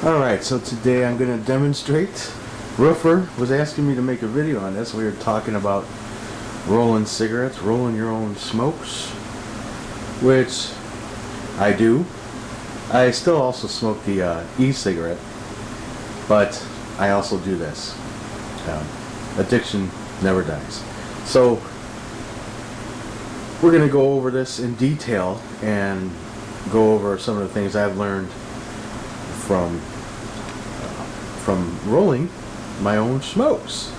Alright, so today I'm going to demonstrate. Roofer was asking me to make a video on this. We were talking about rolling cigarettes, rolling your own smokes, which I do. I still also smoke the e-cigarette, but I also do this. Addiction never dies. So we're going to go over this in detail and go over some of the things I've learned from rolling my own smokes.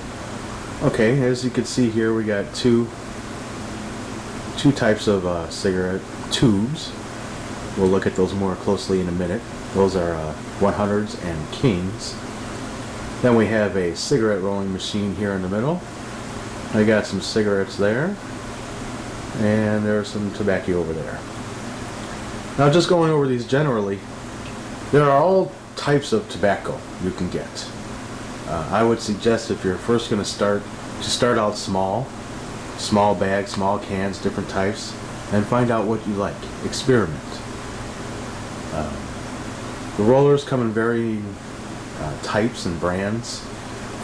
Okay, as you can see here, we got two types of cigarette tubes. We'll look at those more closely in a minute. Those are 100s and Kings. Then we have a cigarette rolling machine here in the middle. I got some cigarettes there, and there's some tobacco over there. Now, just going over these generally, there are all types of tobacco you can get. I would suggest if you're first going to start out small bags, small cans, different types, and find out what you like. Experiment. The rollers come in varying types and brands,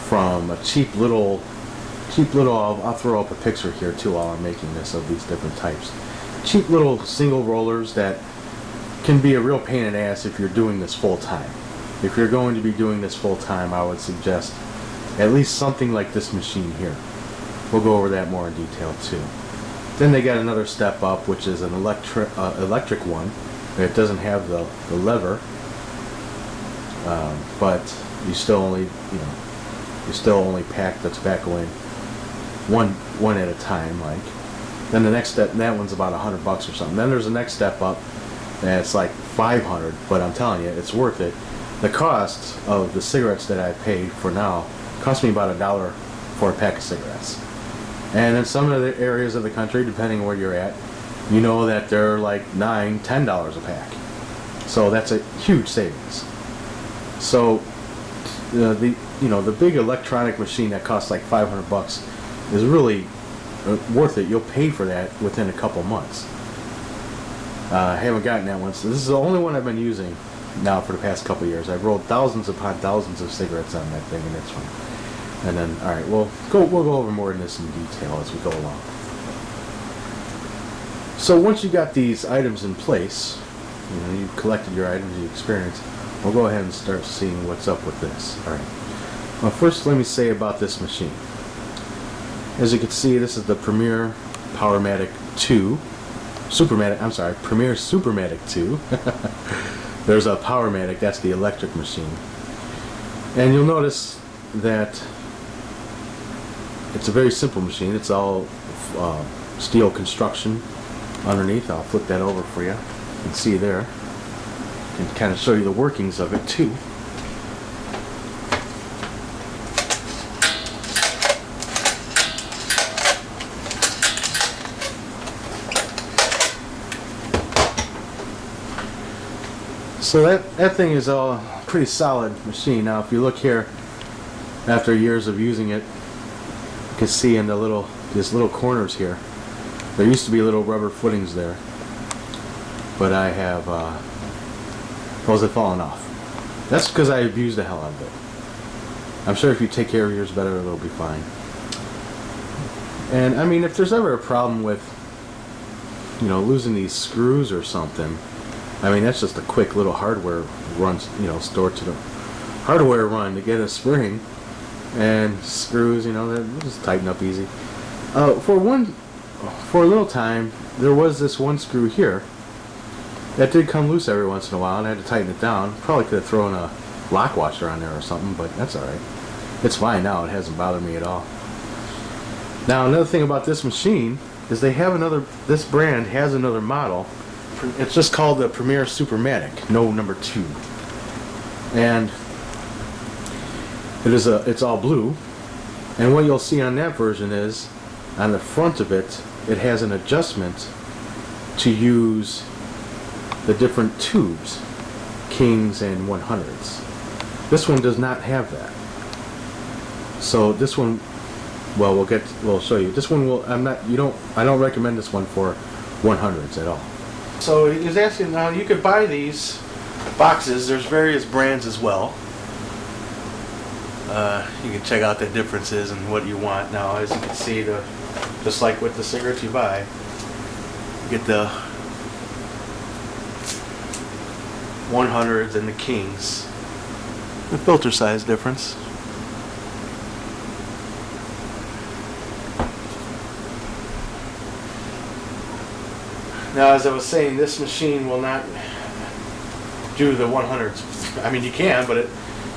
from a cheap little. I'll throw up a picture here too while I'm making this of these different types. Cheap little single rollers that can be a real pain in the ass if you're doing this full time. If you're going to be doing this full time, I would suggest at least something like this machine here. We'll go over that more in detail too. Then they got another step up, which is an electric one. It doesn't have the lever, but you still only pack the tobacco in one at a time. Like, then the next step, that one's about $100 or something. Then there's the next step up, and it's like 500. But I'm telling you, it's worth it. The cost of the cigarettes that I paid for now cost me about $1 for a pack of cigarettes. And in some of the areas of the country, depending where you're at, you know that they're like $9, $10 a pack. So that's a huge savings. So the big electronic machine that costs like $500 is really worth it. You'll pay for that within a couple months. I haven't gotten that one, so this is the only one I've been using now for the past couple years. I've rolled thousands upon thousands of cigarettes on that thing, and it's fun. And then, all right, we'll go over more in this in detail as we go along. So once you got these items in place, you've collected your items, you experience, we'll go ahead and start seeing what's up with this. All right. Well, first let me say about this machine. As you can see, this is the Premier Powermatic 2. Premier Supermatic 2. There's a Powermatic, that's the electric machine. And you'll notice that it's a very simple machine. It's all steel construction underneath. I'll flip that over for you. You can see there. And kind of show you the workings of it too. So that thing is a pretty solid machine. Now if you look here, after years of using it, you can see in these little corners here, there used to be little rubber footings there, but I have those have fallen off. That's because I abused the hell out of it. I'm sure if you take care of yours better, it'll be fine. And I mean, if there's ever a problem with losing these screws or something, I mean, that's just a quick little hardware run, stored to the hardware run to get a spring and screws, they'll just tighten up easy. For a little time, there was this one screw here that did come loose every once in a while, and I had to tighten it down. Probably could have thrown a lock washer on there or something, but that's alright. It's fine now, it hasn't bothered me at all. Now, another thing about this machine is this brand has another model. It's just called the Premier Supermatic, no number 2. And it's all blue. And what you'll see on that version is, on the front of it, it has an adjustment to use the different tubes, Kings and 100s. This one does not have that. So this one, well, we'll show you. This one I don't recommend this one for 100s at all. So he was asking, now you could buy these boxes, there's various brands as well. You can check out the differences and what you want. Now, as you can see, just like with the cigarettes you buy, you get the 100s and the Kings. The filter size difference. Now, as I was saying, this machine will not do the 100s. I mean, you can, but you're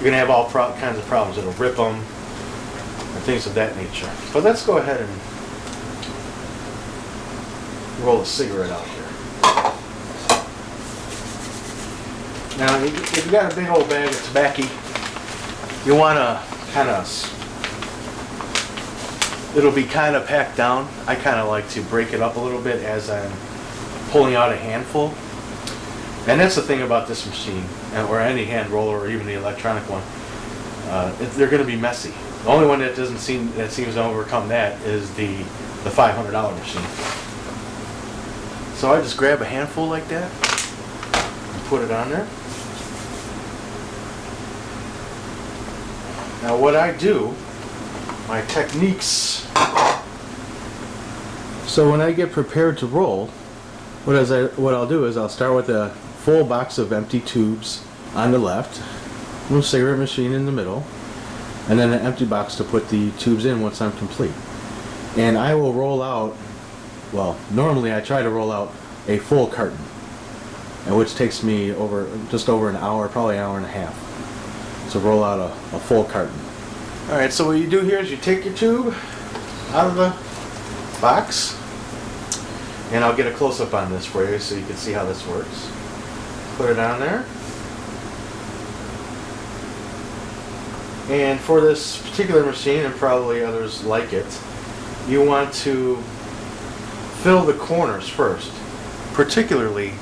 going to have all kinds of problems. It'll rip them and things of that nature. But let's go ahead and roll a cigarette out here. Now, if you've got a big old bag of tobacco, you want to kind of, it'll be kind of packed down. I kind of like to break it up a little bit as I'm pulling out a handful. And that's the thing about this machine, or any hand roller, or even the electronic one. They're going to be messy. The only one that seems to overcome that is the $500 machine. So I just grab a handful like that and put it on there. Now what I do, my techniques. So when I get prepared to roll, what I'll do is I'll start with a full box of empty tubes on the left, little cigarette machine in the middle, and then an empty box to put the tubes in once I'm complete. And I will roll out, well, normally I try to roll out a full carton, and which takes me just over an hour, probably an hour and a half, to roll out a full carton. Alright, so what you do here is you take your tube out of the box, and I'll get a close-up on this for you so you can see how this works. Put it on there. And for this particular machine, and probably others like it, you want to fill the corners first, particularly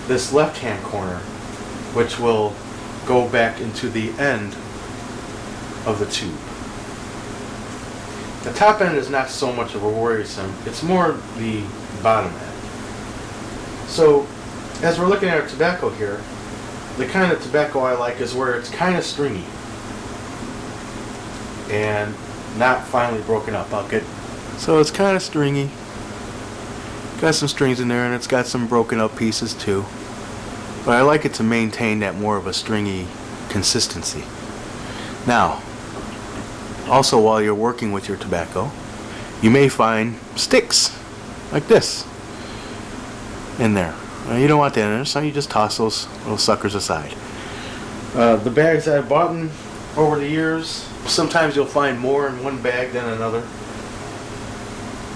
this left-hand corner, which will go back into the end of the tube. The top end is not so much of a worrisome, it's more the bottom end. So, as we're looking at our tobacco here, the kind of tobacco I like is where it's kind of stringy and not finely broken up. So it's kind of stringy, got some strings in there, and it's got some broken up pieces too. But I like it to maintain that more of a stringy consistency. Now, also while you're working with your tobacco, you may find sticks like this in there. You don't want that in there, so you just toss those little suckers aside. The bags that I've bought over the years, sometimes you'll find more in one bag than another.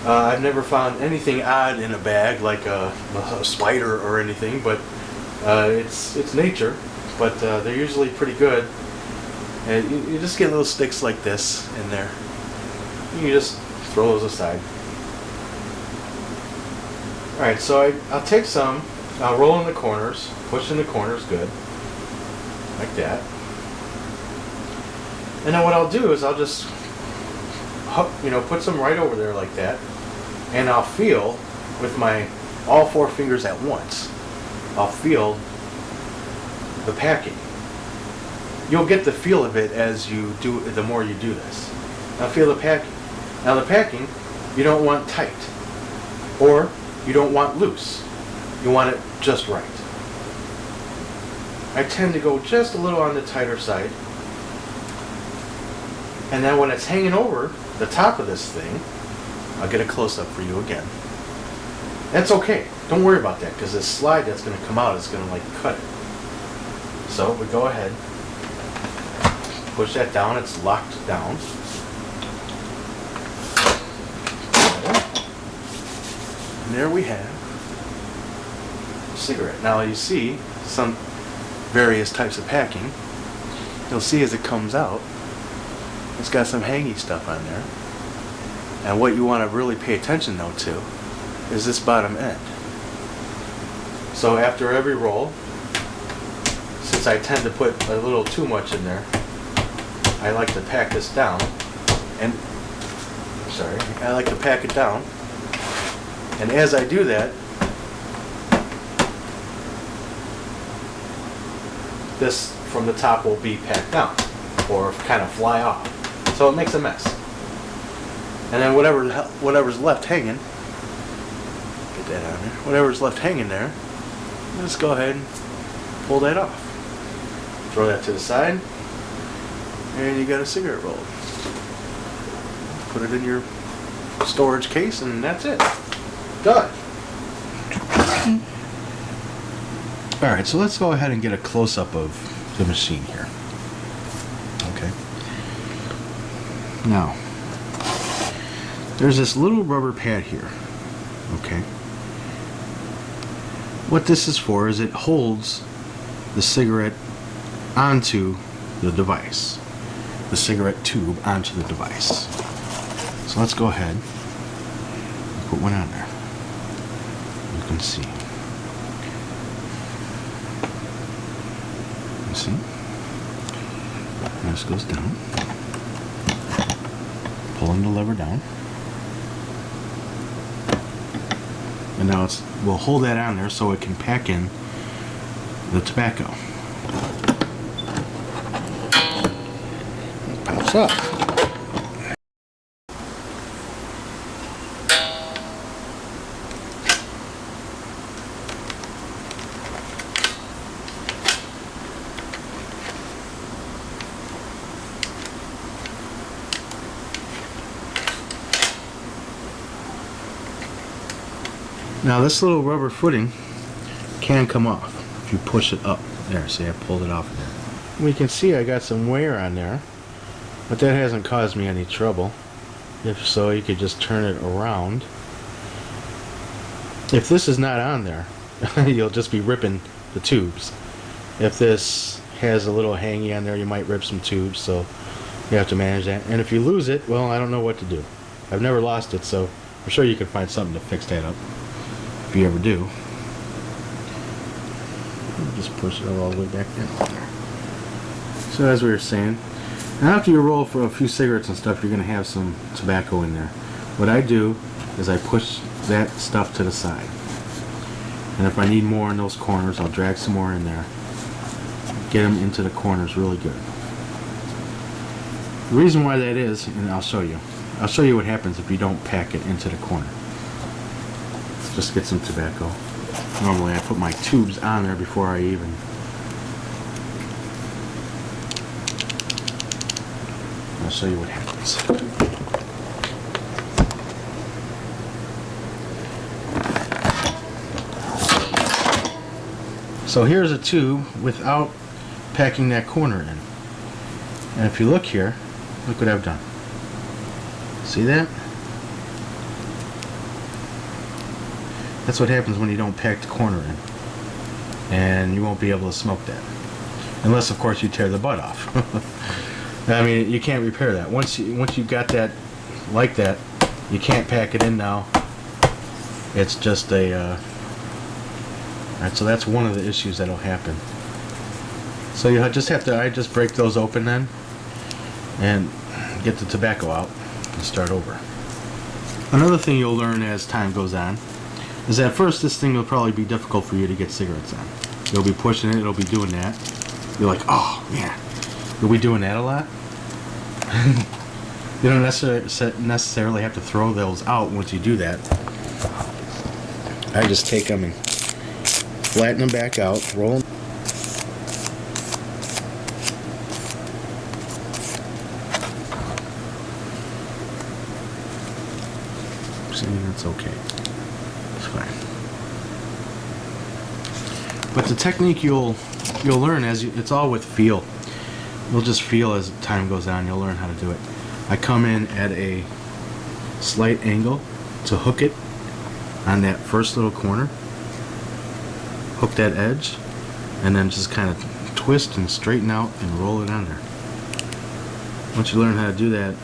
I've never found anything odd in a bag, like a spider or anything, but it's nature. But they're usually pretty good. And you just get little sticks like this in there. You just throw those aside. Alright, so I'll take some, I'll roll in the corners, push in the corners good, like that. And then what I'll do is I'll just put some right over there like that, and I'll feel with all four fingers at once. I'll feel the packing. You'll get the feel of it as you do, the more you do this. Now feel the packing. Now the packing, you don't want tight, or you don't want loose. You want it just right. I tend to go just a little on the tighter side. And then when it's hanging over the top of this thing, I'll get a close-up for you again. That's okay. Don't worry about that, because this slide that's going to come out is going to cut it. So we go ahead, push that down. It's locked down. And there we have a cigarette. Now you see some various types of packing. You'll see as it comes out, it's got some hangy stuff on there. And what you want to really pay attention though to is this bottom end. So after every roll, since I tend to put a little too much in there, I like to pack this down. I like to pack it down. And as I do that, this from the top will be packed down or kind of fly off. So it makes a mess. And then whatever's left hanging, get that on there. Whatever's left hanging there, let's go ahead and pull that off. Throw that to the side, and you got a cigarette roll. Put it in your storage case, and that's it. Done. Alright, so let's go ahead and get a close-up of the machine here. Okay. Now, there's this little rubber pad here. Okay. What this is for is it holds the cigarette onto the device. The cigarette tube onto the device. So let's go ahead and put one on there. You can see. You see? And this goes down. Pulling the lever down. And now we'll hold that on there so it can pack in the tobacco. It pops up. Now this little rubber footing can come off if you push it up. There, see, I pulled it off there. We can see I got some wear on there, but that hasn't caused me any trouble. If so, you could just turn it around. If this is not on there, you'll just be ripping the tubes. If this has a little hangy on there, you might rip some tubes, so you have to manage that. And if you lose it, well, I don't know what to do. I've never lost it, so I'm sure you can find something to fix that up. If you ever do, just push it all the way back down there. So as we were saying, after you roll for a few cigarettes and stuff, you're going to have some tobacco in there. What I do is I push that stuff to the side, and if I need more in those corners, I'll drag some more in there. Get them into the corners really good. The reason why that is, and I'll show you what happens if you don't pack it into the corner. Just get some tobacco. Normally I put my tubes on there before I even I'll show you what happens. So here's a tube without packing that corner in. And if you look here, look what I've done. See that? That's what happens when you don't pack the corner in. And you won't be able to smoke that. Unless, of course, you tear the butt off. I mean, you can't repair that. Once you got that like that, you can't pack it in now. It's just a... Alright, so that's one of the issues that'll happen. So you just have to... I just break those open then. And get the tobacco out. And start over. Another thing you'll learn as time goes on is at first this thing will probably be difficult for you to get cigarettes on. You'll be pushing it, it'll be doing that. You're like, oh man, you'll be doing that a lot. You don't necessarily have to throw those out once you do that. I just take them and flatten them back out, roll them. See, that's okay. But the technique you'll learn it's all with feel. You'll just feel as time goes on. You'll learn how to do it. I come in at a slight angle to hook it on that first little corner. Hook that edge, and then just kind of twist and straighten out and roll it on there. Once you learn how to do that,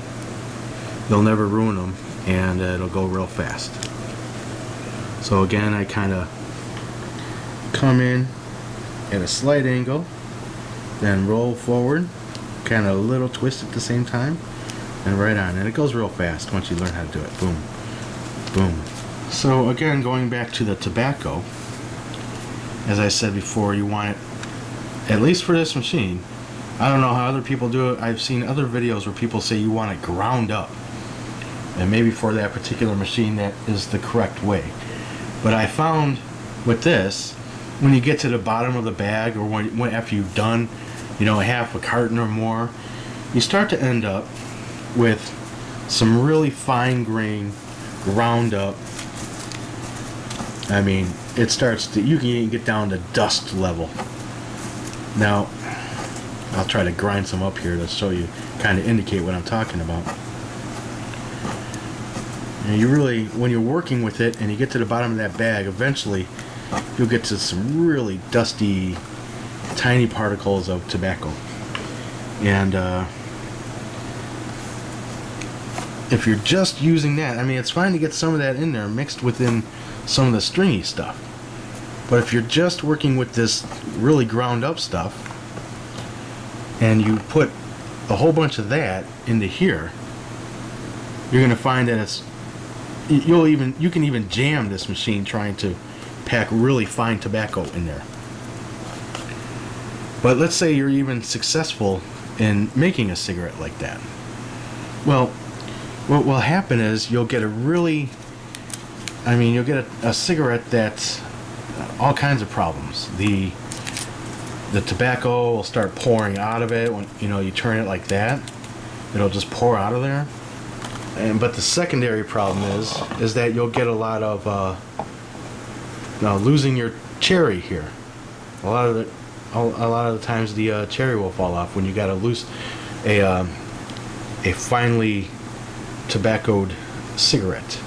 you'll never ruin them, and it'll go real fast. So again, I kind of come in at a slight angle, then roll forward, kind of a little twist at the same time, and right on. And it goes real fast once you learn how to do it. Boom, boom. So again, going back to the tobacco, as I said before, you want it at least for this machine, I don't know how other people do it. I've seen other videos where people say you want it ground up, and maybe for that particular machine that is the correct way. But I found with this, when you get to the bottom of the bag, or when after you've done, you know, half a carton or more, you start to end up with some really fine grain ground up. I mean, it starts to, you can even get down to dust level. Now, I'll try to grind some up here to show you, kind of indicate what I'm talking about. And you really, when you're working with it and you get to the bottom of that bag, eventually you'll get to some really dusty, tiny particles of tobacco. And if you're just using that, I mean, it's fine to get some of that in there mixed within some of the stringy stuff. But if you're just working with this really ground up stuff, and you put a whole bunch of that into here, you're going to find that it's, you can even jam this machine trying to pack really fine tobacco in there. But let's say you're even successful in making a cigarette like that. Well, what will happen is you'll get a really, I mean, you'll get a cigarette that's all kinds of problems. The tobacco will start pouring out of it when, you know, you turn it like that. It'll just pour out of there. But the secondary problem is that you'll get a lot of losing your cherry here. A lot of the times the cherry will fall off when you got to lose a finely tobaccoed cigarette.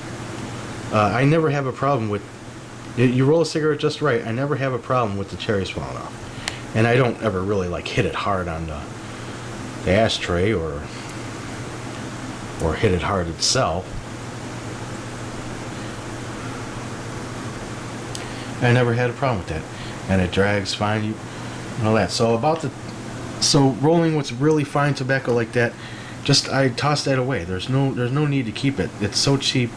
I never have a problem with, you roll a cigarette just right, I never have a problem with the cherries falling off. And I don't ever really like hit it hard on the ashtray or hit it hard itself. I never had a problem with that, and it drags fine, and all that. So rolling with really fine tobacco like that, just I toss that away. There's no need to keep it. It's so cheap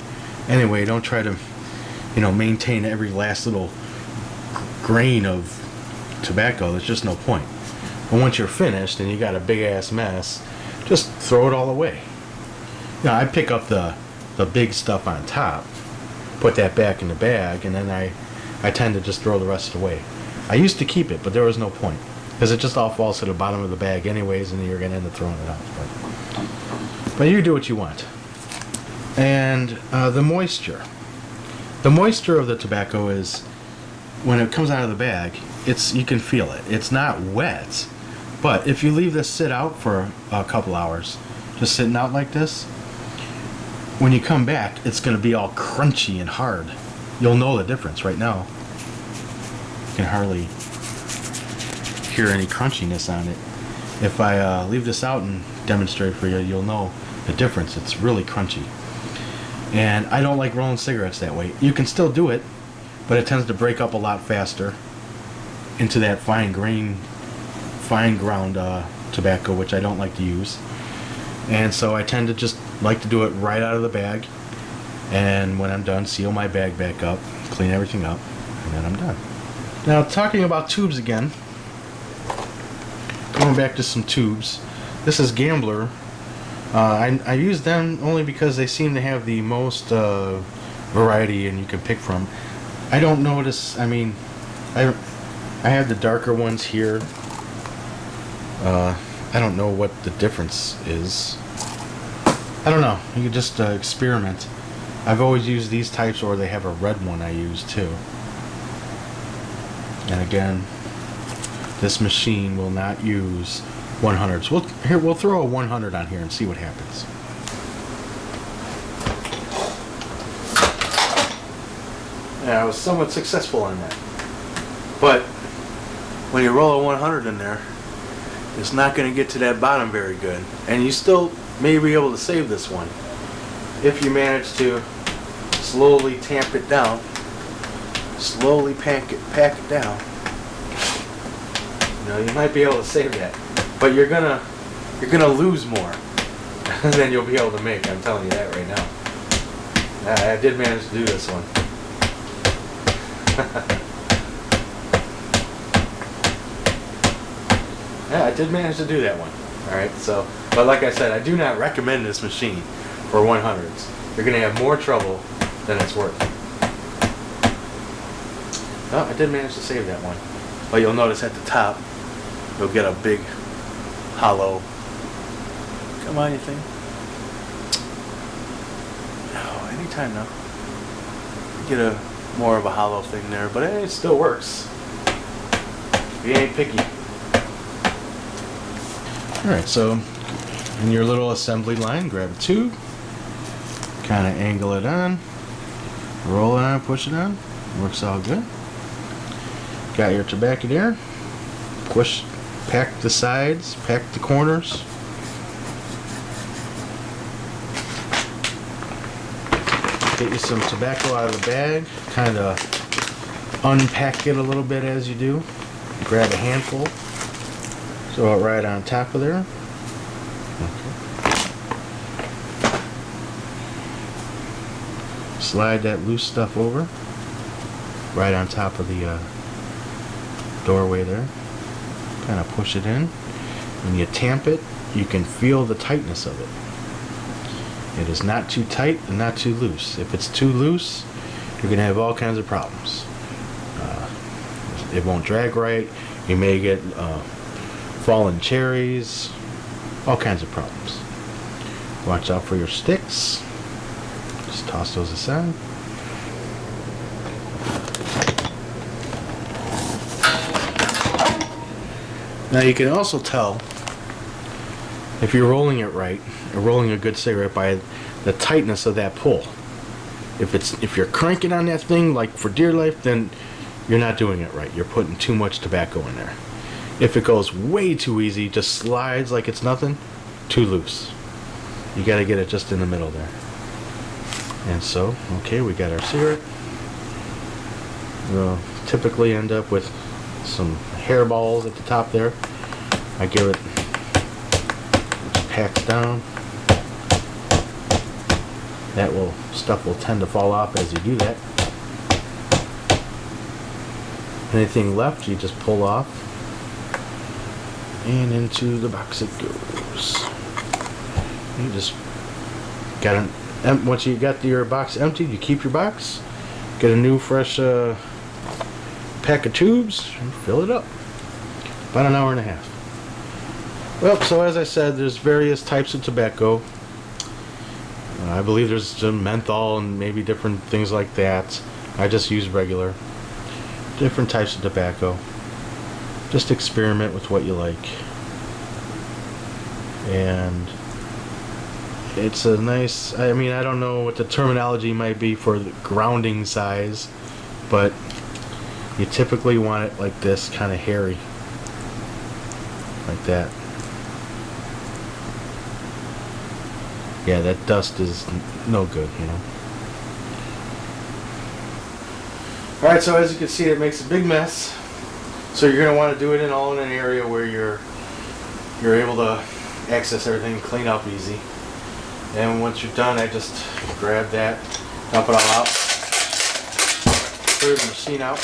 anyway. Don't try to, you know, maintain every last little grain of tobacco. There's just no point. And once you're finished and you got a big ass mess, just throw it all away. Now I pick up the big stuff on top, put that back in the bag, and then I tend to just throw the rest away. I used to keep it, but there was no point, because it just all falls to the bottom of the bag anyways, and you're gonna end up throwing it out. But you do what you want. And the moisture of the tobacco is, when it comes out of the bag, you can feel it. It's not wet, but if you leave this sit out for a couple hours, just sitting out like this, when you come back, it's going to be all crunchy and hard. You'll know the difference right now. You can hardly hear any crunchiness on it. If I leave this out and demonstrate for you, you'll know the difference. It's really crunchy. And I don't like rolling cigarettes that way. You can still do it, but it tends to break up a lot faster into that fine ground tobacco, which I don't like to use. And so I tend to just like to do it right out of the bag, and when I'm done, seal my bag back up, clean everything up, and then I'm done. Now, talking about tubes again, going back to some tubes, this is Gambler. I use them only because they seem to have the most variety and you can pick from. I don't notice, I mean, I have the darker ones here. I don't know what the difference is. I don't know. You can just experiment. I've always used these types, or they have a red one I use too. And again, this machine will not use 100s. We'll throw a 100 on here and see what happens. Yeah, I was somewhat successful on that. But when you roll a 100 in there, it's not going to get to that bottom very good. And you still may be able to save this one if you manage to slowly tamp it down, slowly pack it down. You know, you might be able to save that, but you're gonna lose more than you'll be able to make. I'm telling you that right now. I did manage to do this one. Yeah, I did manage to do that one. Alright, so, but like I said, I do not recommend this machine for 100s. You're going to have more trouble than it's worth. Oh, I did manage to save that one. But you'll notice at the top, you'll get a big hollow. Come on, you think? Oh, anytime now. Get a more of a hollow thing there, but it still works. You ain't picky. Alright, so in your little assembly line, grab a tube, kind of angle it on, roll it on, push it on, works all good. Got your tobacco there, push, pack the sides, pack the corners. Get you some tobacco out of the bag, kind of unpack it a little bit as you do. Grab a handful, throw it right on top of there. Okay. Slide that loose stuff over, right on top of the doorway there. Kind of push it in. When you tamp it, you can feel the tightness of it. It is not too tight and not too loose. If it's too loose, you're going to have all kinds of problems. It won't drag right. You may get fallen cherries. All kinds of problems. Watch out for your sticks. Just toss those aside. Now you can also tell if you're rolling it right, or rolling a good cigarette, by the tightness of that pull. If you're cranking on that thing like for dear life, then you're not doing it right. You're putting too much tobacco in there. If it goes way too easy, just slides like it's nothing, too loose. You got to get it just in the middle there. And so, okay, we got our cigarette. We'll typically end up with some hairballs at the top there. I give it, packs down. Stuff will tend to fall off as you do that. Anything left, you just pull off, and into the box it goes. You just got once you got your box emptied, you keep your box, get a new fresh pack of tubes, and fill it up. About an hour and a half. Well, so as I said, there's various types of tobacco. I believe there's some menthol and maybe different things like that. I just use regular. Different types of tobacco. Just experiment with what you like. And it's a nice, I mean, I don't know what the terminology might be for the grounding size, but you typically want it like this, kind of hairy. Like that. Yeah, that dust is no good, you know. Alright, so as you can see, it makes a big mess. So you're going to want to do it all in an area where you're able to access everything, clean up easy. And once you're done, I just grab that, dump it all out, clear the machine out,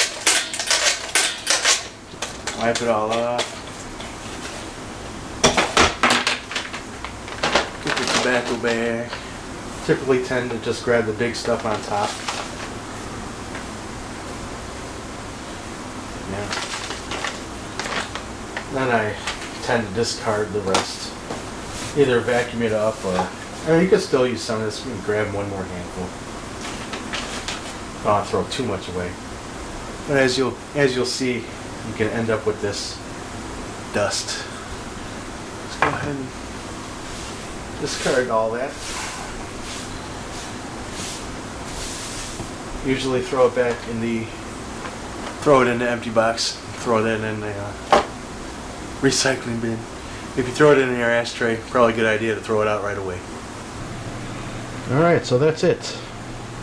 wipe it all off. Get the tobacco bag. Typically tend to just grab the big stuff on top. Yeah. Then I tend to discard the rest. Either vacuum it up or, I mean, you could still use some of this. You can grab one more handful. Don't want to throw too much away. But as you'll see, you can end up with this dust. Let's go ahead and discard all that. Usually throw it back in the empty box. Throw that in the recycling bin. If you throw it in your ashtray, probably a good idea to throw it out right away. Alright, so that's it.